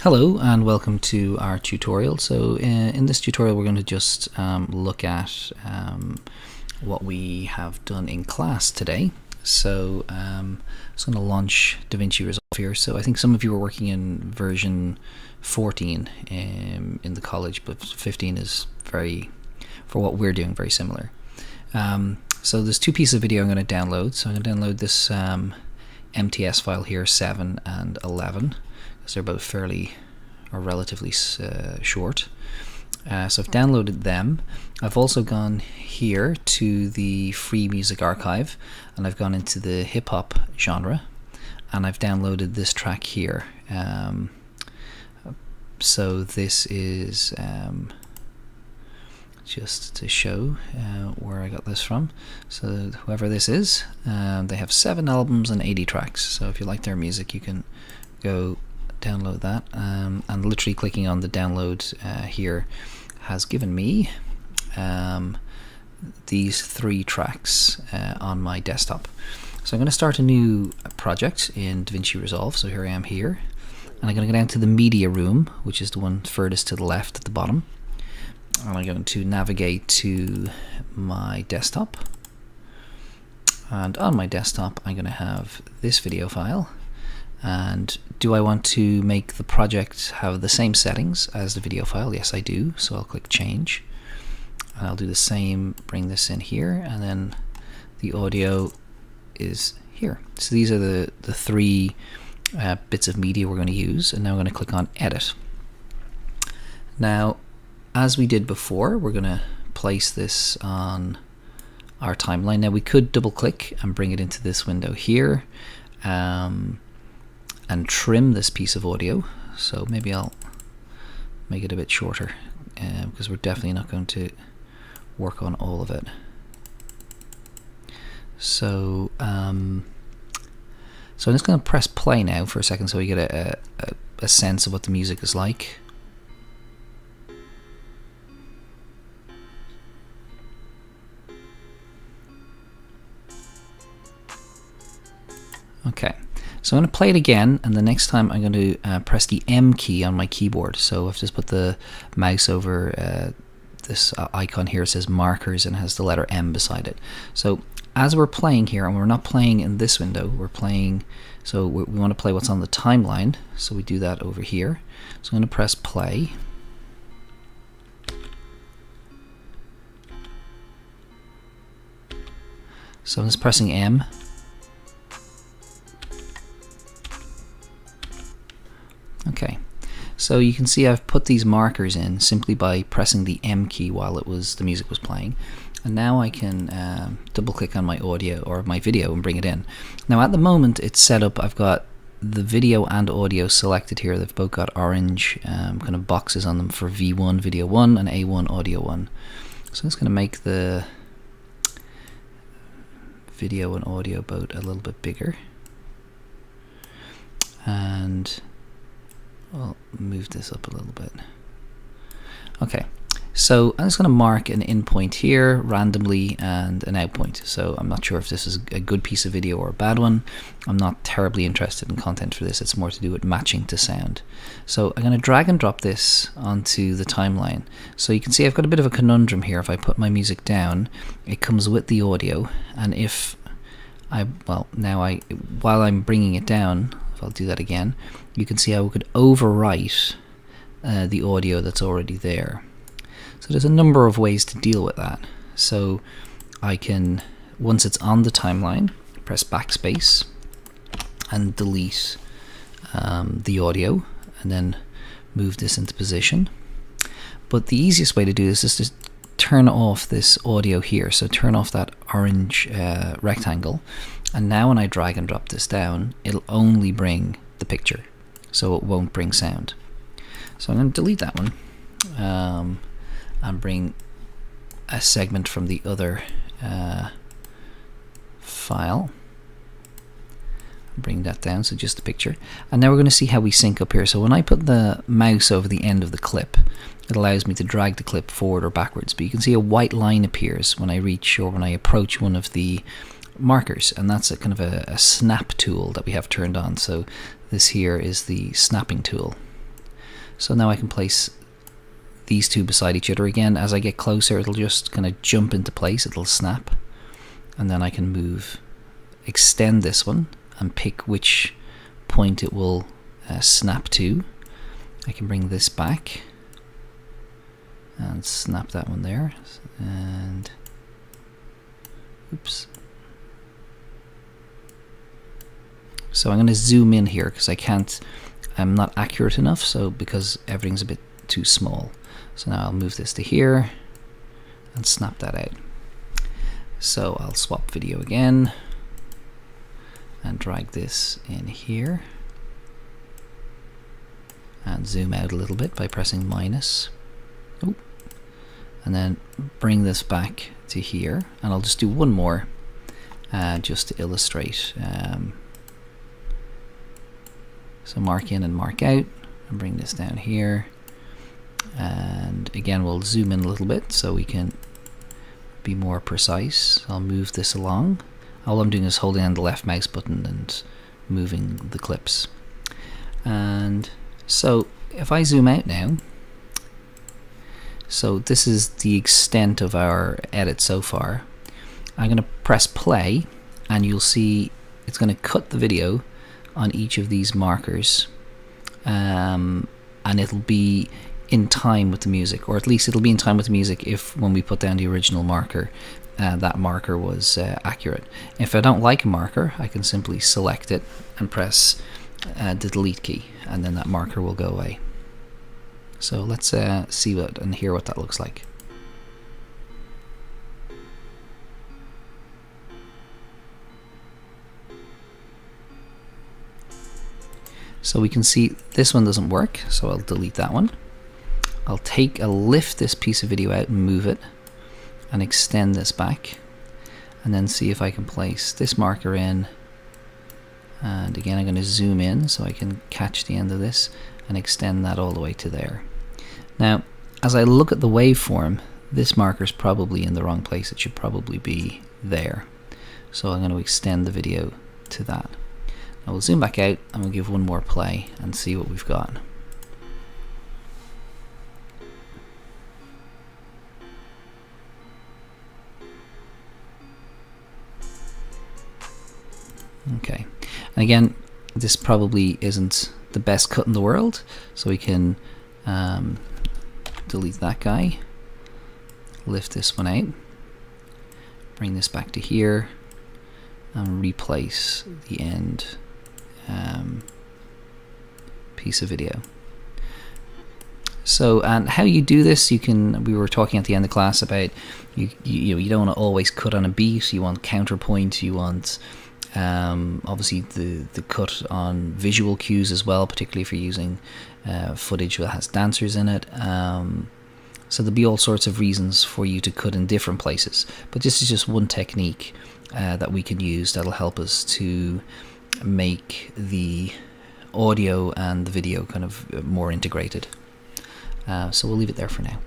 Hello and welcome to our tutorial. So in this tutorial we're going to just look at what we have done in class today. So I'm just going to launch DaVinci Resolve here. So I think some of you are working in version 14 in the college, but 15 is for what we're doing, very similar. So there's two pieces of video I'm going to download. So I'm going to download this MTS file here, 7 and 11. They're both relatively short. So I've downloaded them. I've also gone here to the Free Music Archive and I've gone into the hip hop genre and I've downloaded this track here. So this is just to show where I got this from. So whoever this is, they have 7 albums and 80 tracks. So if you like their music, you can go download that, and literally clicking on the download here has given me these 3 tracks on my desktop. So I'm going to start a new project in DaVinci Resolve. So here I am here, and I'm going to go down to the media room, which is the one furthest to the left at the bottom, and I'm going to navigate to my desktop, and on my desktop I'm going to have this video file. And do I want to make the project have the same settings as the video file? Yes, I do. So I'll click change and I'll do the same, bring this in here, and then the audio is here. So these are the 3 bits of media we're going to use, and now I'm going to click on edit. Now, as we did before, we're going to place this on our timeline. Now we could double click and bring it into this window here, and trim this piece of audio. So maybe I'll make it a bit shorter because we're definitely not going to work on all of it. So I'm just going to press play now for a second so we get a sense of what the music is like. Okay. So I'm going to play it again, and the next time I'm going to press the M key on my keyboard. So I've just put the mouse over this icon here. It says markers and has the letter M beside it. So as we're playing here, and we're not playing in this window, we're playing, so we want to play what's on the timeline. So we do that over here. So I'm going to press play. So I'm just pressing M. Okay, so you can see I've put these markers in simply by pressing the M key while the music was playing, and now I can double click on my audio or my video and bring it in. Now at the moment it's set up, I've got the video and audio selected here. They've both got orange kind of boxes on them for V1 video 1 and A1 audio 1. So I'm just going to make the video and audio both a little bit bigger, and I'll move this up a little bit. Okay, so I'm just going to mark an in point here randomly and an out point. So I'm not sure if this is a good piece of video or a bad one. I'm not terribly interested in content for this. It's more to do with matching to sound. So I'm going to drag and drop this onto the timeline. So you can see I've got a bit of a conundrum here. If I put my music down, it comes with the audio, and if while I'm bringing it down, if I'll do that again, you can see how we could overwrite the audio that's already there. So there's a number of ways to deal with that. So I can, once it's on the timeline, press backspace and delete the audio, and then move this into position. But the easiest way to do this is to turn off this audio here. So turn off that orange rectangle, and now when I drag and drop this down, it'll only bring the picture, so it won't bring sound. So I'm going to delete that one and bring a segment from the other file. Bring that down, so just the picture. And now we're going to see how we sync up here. So when I put the mouse over the end of the clip, it allows me to drag the clip forward or backwards, but you can see a white line appears when I reach or when I approach one of the markers, and that's a kind of a snap tool that we have turned on. So this here is the snapping tool. So now I can place these two beside each other again. As I get closer, it'll just kind of jump into place, it'll snap, and then I can extend this one and pick which point it will snap to. I can bring this back and snap that one there, and oops. So I'm going to zoom in here because I'm not accurate enough, so because everything's a bit too small. So now I'll move this to here and snap that out. So I'll swap video again and drag this in here and zoom out a little bit by pressing minus. Oh. And then bring this back to here, and I'll just do one more just to illustrate. So mark in and mark out, and bring this down here, and again we'll zoom in a little bit so we can be more precise. I'll move this along. All I'm doing is holding on the left mouse button and moving the clips. And so if I zoom out now, so this is the extent of our edit so far. I'm going to press play, and you'll see it's going to cut the video on each of these markers, and it'll be in time with the music, or at least it'll be in time with the music if when we put down the original marker, that marker was accurate. If I don't like a marker, I can simply select it and press the delete key, and then that marker will go away. So let's see what and hear what that looks like. So we can see this one doesn't work, so I'll delete that one. I'll lift this piece of video out and move it and extend this back, and then see if I can place this marker in, and again I'm going to zoom in so I can catch the end of this and extend that all the way to there. Now as I look at the waveform, this marker is probably in the wrong place. It should probably be there, so I'm going to extend the video to that. Now we'll zoom back out and we'll give one more play and see what we've got. Okay, and again, this probably isn't the best cut in the world, so we can delete that guy, lift this one out, bring this back to here, and replace the end piece of video. So, and how you do this, we were talking at the end of class about you don't want to always cut on a beat. You want counterpoint. You want obviously the cut on visual cues as well, particularly if you're using footage that has dancers in it. So there'll be all sorts of reasons for you to cut in different places, but this is just one technique that we can use that'll help us to make the audio and the video kind of more integrated. So we'll leave it there for now.